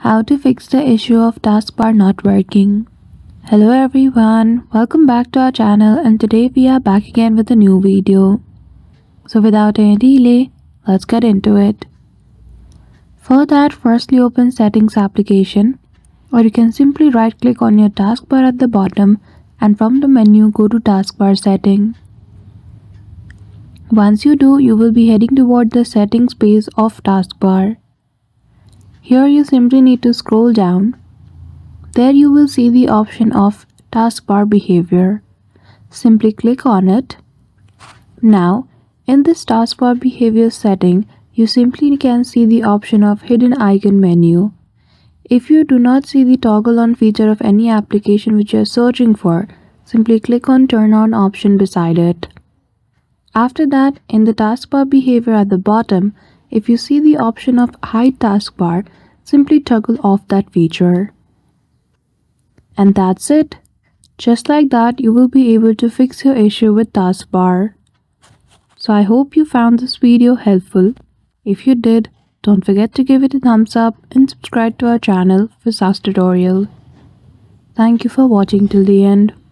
How to fix the issue of taskbar not working. Hello everyone, welcome back to our channel, and today we are back again with a new video. So without any delay, let's get into it. For that, firstly open Settings application, or you can simply right click on your taskbar at the bottom and from the menu go to Taskbar setting. Once you do, you will be heading toward the settings page of taskbar. Here you simply need to scroll down. There you will see the option of taskbar behavior. Simply click on it. Now, in this taskbar behavior setting, you simply can see the option of hidden icon menu. If you do not see the toggle on feature of any application which you are searching for, simply click on turn on option beside it. After that, in the taskbar behavior at the bottom, if you see the option of hide taskbar, simply toggle off that feature. And that's it. Just like that, you will be able to fix your issue with taskbar. So I hope you found this video helpful. If you did, don't forget to give it a thumbs up and subscribe to our channel for such tutorial. Thank you for watching till the end.